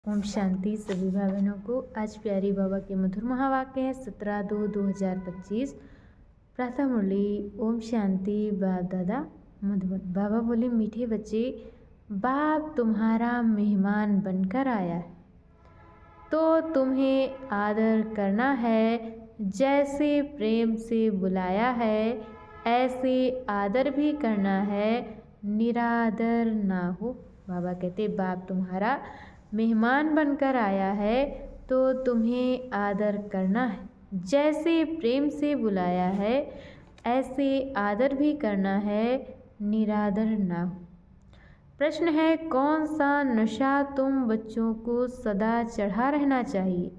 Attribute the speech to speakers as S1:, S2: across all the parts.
S1: ओम शांति। सभी भाई बहनों को आज प्यारी बाबा के मधुर महावाक्य है 17/2/2025। प्रातः मुरली। ओम शांति। बाप दादा मधुबन। बाबा बोले, मीठे बच्चे, बाप तुम्हारा मेहमान बनकर आया है तो तुम्हें आदर करना है। जैसे प्रेम से बुलाया है ऐसे आदर भी करना है, निरादर ना हो। बाबा कहते, बाप तुम्हारा मेहमान बनकर आया है तो तुम्हें आदर करना है। जैसे प्रेम से बुलाया है ऐसे आदर भी करना है, निरादर ना हो। प्रश्न है, कौन सा नशा तुम बच्चों को सदा चढ़ा रहना चाहिए?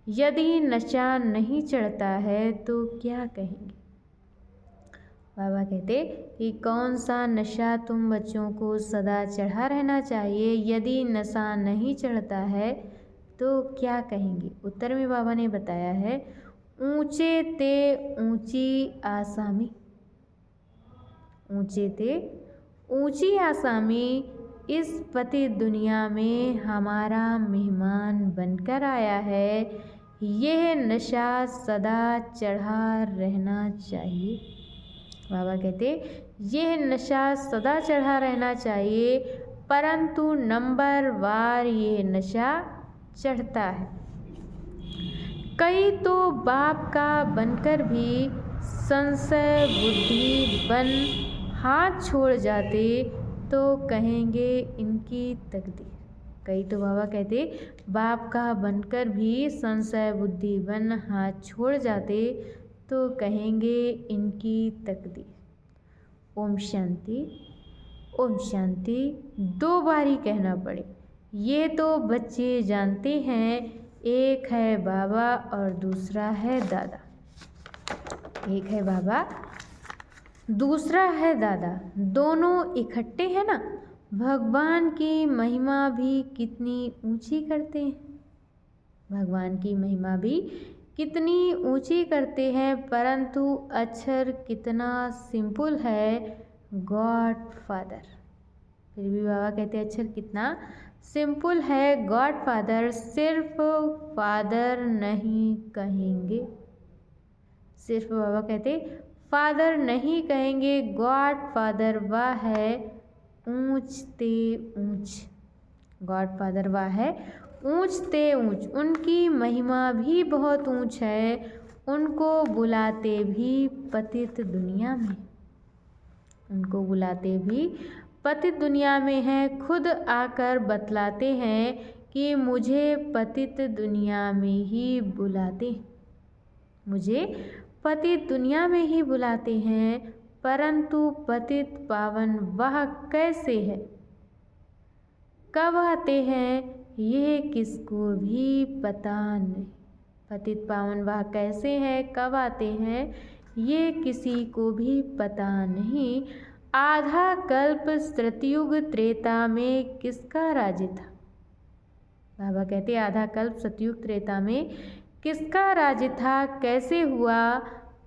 S1: यदि नशा नहीं चढ़ता है तो क्या कहेंगे? बाबा कहते कि कौन सा नशा तुम बच्चों को सदा चढ़ा रहना चाहिए? यदि नशा नहीं चढ़ता है तो क्या कहेंगे? उत्तर में बाबा ने बताया है, ऊंचे ते ऊंची आसामी। ऊंचे ते ऊंची आसामी इस पति दुनिया में हमारा मेहमान बनकर आया है। यह नशा सदा चढ़ा रहना चाहिए। बाबा कहते, यह नशा सदा चढ़ा रहना चाहिए, परंतु नंबर वार यह नशा चढ़ता है। कई तो बाप का बनकर भी संशय बुद्धि बन हाथ छोड़ जाते तो कहेंगे इनकी तकदीर। कई तो बाबा कहते, बाप का बनकर भी संशय बुद्धि बन हाथ छोड़ जाते तो कहेंगे इनकी तकदीर। ओम शांति। ओम शांति। 2 बारी कहना पड़े। ये तो बच्चे जानते हैं, एक है बाबा और दूसरा है दादा। एक है बाबा, दूसरा है दादा, दोनों इकट्ठे हैं ना। भगवान की महिमा भी कितनी ऊंची करते हैं। भगवान की महिमा भी कितनी ऊंची करते हैं, परंतु अक्षर कितना सिंपल है, गॉड फादर। फिर भी बाबा कहते हैं अक्षर कितना सिंपल है, गॉड फादर। सिर्फ फादर नहीं कहेंगे। सिर्फ बाबा कहते फादर नहीं कहेंगे, गॉड फादर वह है ऊंच ते ऊंच। गॉड फादर वह है ऊंच ते ऊंच। उनकी महिमा भी बहुत ऊंच है, उनको बुलाते भी पतित दुनिया में। उनको बुलाते भी पतित दुनिया में है। खुद आकर बतलाते हैं कि मुझे पतित दुनिया में ही बुलाते, मुझे पतित दुनिया में ही बुलाते हैं, परंतु पतित पावन वह कैसे है, कब आते हैं, यह किसको भी पता नहीं। पतित पावन वह कैसे है, कब आते हैं, ये किसी को भी पता नहीं। आधा कल्प सतयुग त्रेता में किसका राज्य था? बाबा कहते आधा कल्प सतयुग त्रेता में किसका राज्य था, कैसे हुआ,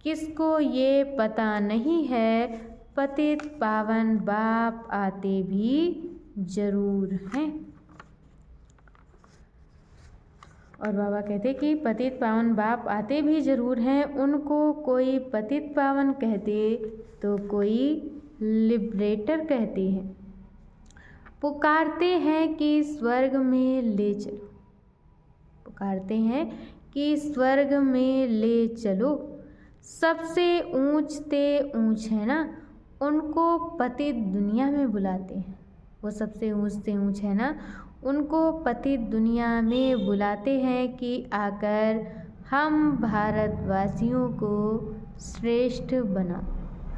S1: किसको ये पता नहीं है। पतित पावन बाप आते भी जरूर हैं। और बाबा कहते कि पतित पावन बाप आते भी जरूर हैं। उनको कोई पतित पावन कहते तो कोई लिबरेटर कहते हैं। पुकारते हैं कि स्वर्ग में ले चलो। पुकारते हैं कि स्वर्ग में ले चलो। सबसे ऊंच ते ऊंच है ना, उनको पतित दुनिया में बुलाते हैं। वो सबसे ऊंच से ऊंच है ना, उनको पतित दुनिया में बुलाते हैं कि आकर हम भारतवासियों को श्रेष्ठ बनाओ।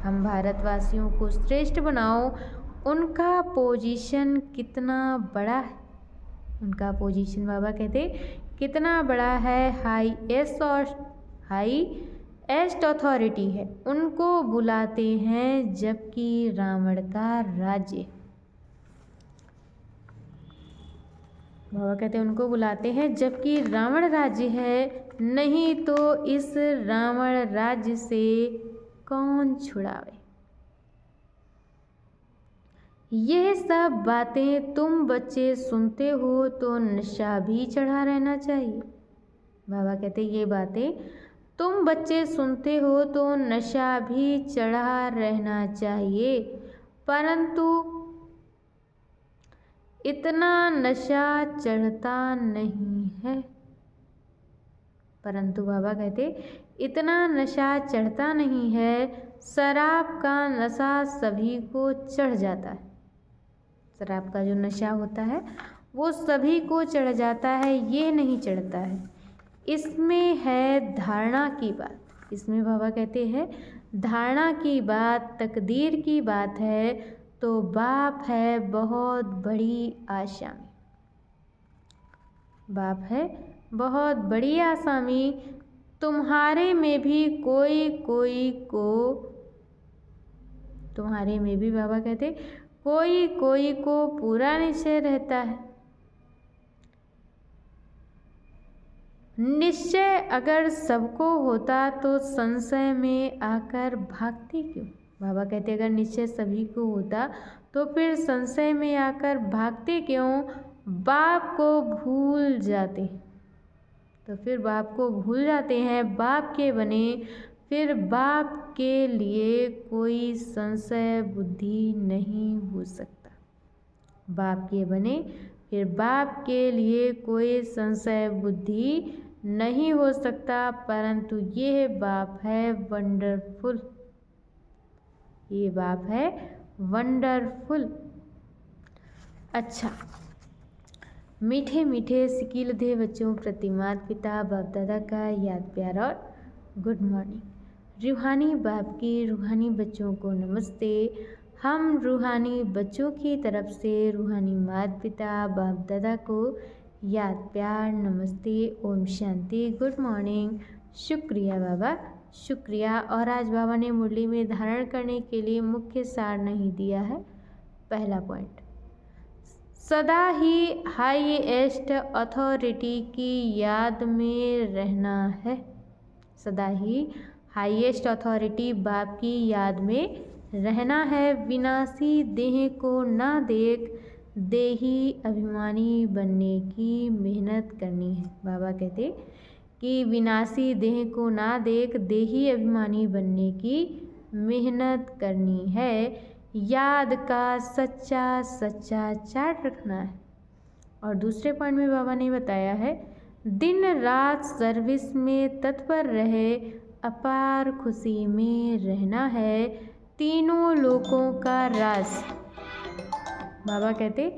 S1: हम भारतवासियों को श्रेष्ठ बनाओ। उनका पोजीशन कितना बड़ा है। उनका पोजीशन बाबा कहते कितना बड़ा है, हाईएस्ट अथॉरिटी है। उनको बुलाते हैं जबकि रावण का राज्य। बाबा कहते हैं उनको बुलाते हैं जबकि रावण राज्य है, नहीं तो इस रावण राज्य से कौन छुड़ावे। यह सब बातें तुम बच्चे सुनते हो तो नशा भी चढ़ा रहना चाहिए। बाबा कहते ये बातें तुम बच्चे सुनते हो तो नशा भी चढ़ा रहना चाहिए, परंतु इतना नशा चढ़ता नहीं है। परंतु बाबा कहते इतना नशा चढ़ता नहीं है। शराब का नशा सभी को चढ़ जाता है। शराब का जो नशा होता है वो सभी को चढ़ जाता है, ये नहीं चढ़ता है। इसमें है धारणा की बात। इसमें बाबा कहते हैं धारणा की बात, तकदीर की बात है, तो बाप है बहुत बड़ी आसामी। बाप है बहुत बड़ी आसामी। तुम्हारे में भी तुम्हारे में भी बाबा कहते कोई को पूरा निश्चय रहता है। निश्चय अगर सबको होता तो संशय में आकर भागते क्यों? बाबा कहते अगर निश्चय सभी को होता तो फिर संशय में आकर भागते क्यों? बाप को भूल जाते, तो फिर बाप को भूल जाते हैं। बाप के बने फिर बाप के लिए कोई संशय बुद्धि नहीं हो सकता। बाप के बने फिर बाप के लिए कोई संशय बुद्धि नहीं हो सकता, परंतु यह बाप है वंडरफुल। ये बाप है वंडरफुल। अच्छा, मीठे मीठे सिकीलधे बच्चों प्रति माता पिता बाप दादा का याद प्यार और गुड मॉर्निंग। रूहानी बाप की रूहानी बच्चों को नमस्ते। हम रूहानी बच्चों की तरफ से रूहानी माता पिता बाप दादा को याद प्यार नमस्ते, ओम शांति, गुड मॉर्निंग। शुक्रिया बाबा, शुक्रिया। और आज बाबा ने मुरली में धारण करने के लिए मुख्य सार नहीं दिया है। पहला पॉइंट, सदा ही हाईएस्ट अथॉरिटी की याद में रहना है। सदा ही हाईएस्ट अथॉरिटी बाप की याद में रहना है। विनाशी देह को ना देख देही अभिमानी बनने की मेहनत करनी है। बाबा कहते कि विनाशी देह को ना देख देही अभिमानी बनने की मेहनत करनी है। याद का सच्चा सच्चा चार्ट रखना है। और दूसरे पॉइंट में बाबा ने बताया है दिन रात सर्विस में तत्पर रहे, अपार खुशी में रहना है। तीनों लोकों का राज, बाबा कहते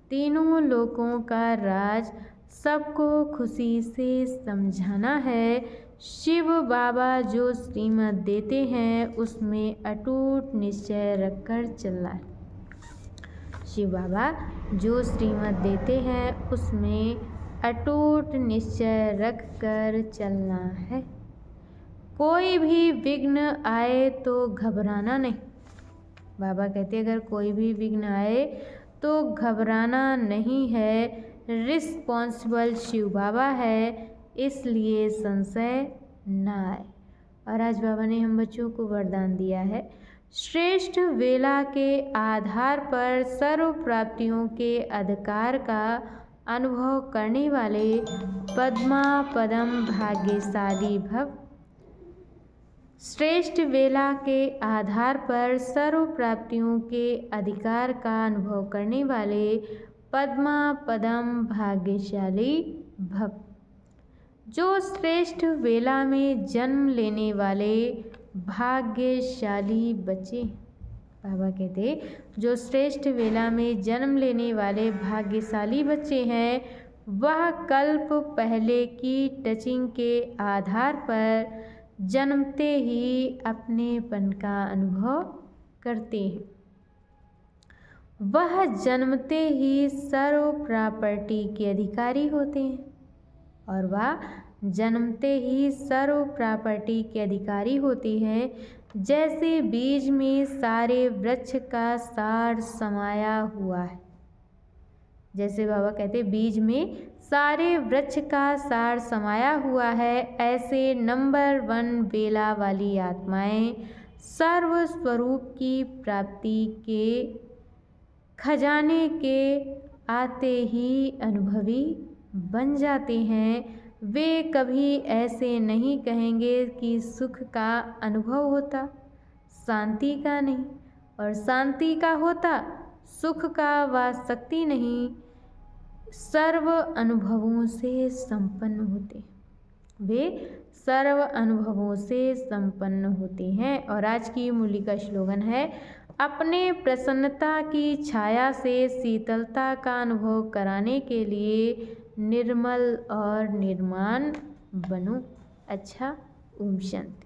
S1: तीनों लोकों का राज सबको खुशी से समझाना है। शिव बाबा जो श्रीमत देते हैं उसमें अटूट निश्चय रखकर चलना है। शिव बाबा जो श्रीमत देते हैं उसमें अटूट निश्चय रखकर चलना है। कोई भी विघ्न आए तो घबराना नहीं। बाबा कहते अगर कोई भी विघ्न आए तो घबराना नहीं है। रिस्पॉन्सिबल शिव बाबा है, इसलिए संशय ना आए। और आज बाबा ने हम बच्चों को वरदान दिया है श्रेष्ठ वेला के आधार पर सर्व प्राप्तियों के अधिकार का अनुभव करने वाले पद्मा पदम भाग्यशाली भव। श्रेष्ठ वेला के आधार पर सर्व प्राप्तियों के अधिकार का अनुभव करने वाले पद्मा पदम भाग्यशाली भव। जो श्रेष्ठ वेला में जन्म लेने वाले भाग्यशाली बच्चे, बाबा कहते जो श्रेष्ठ वेला में जन्म लेने वाले भाग्यशाली बच्चे हैं वह कल्प पहले की टचिंग के आधार पर जन्मते ही अपनेपन का अनुभव करते हैं। वह जन्मते ही सर्व प्रॉपर्टी के अधिकारी होते हैं। और वह जन्मते ही सर्व प्रॉपर्टी के अधिकारी होती हैं। जैसे बीज में सारे वृक्ष का सार समाया हुआ है। जैसे बाबा कहते बीज में सारे वृक्ष का सार समाया हुआ है, ऐसे नंबर 1 वेला वाली आत्माएं सर्व स्वरूप की प्राप्ति के खजाने के आते ही अनुभवी बन जाते हैं। वे कभी ऐसे नहीं कहेंगे कि सुख का अनुभव होता, शांति का नहीं, और शांति का होता, सुख का व शक्ति नहीं। सर्व अनुभवों से संपन्न होते हैं, वे सर्व अनुभवों से संपन्न होते हैं। और आज की मूली का स्लोगन है, अपने प्रसन्नता की छाया से शीतलता का अनुभव कराने के लिए निर्मल और निर्माण बनो। अच्छा, ओम शांति।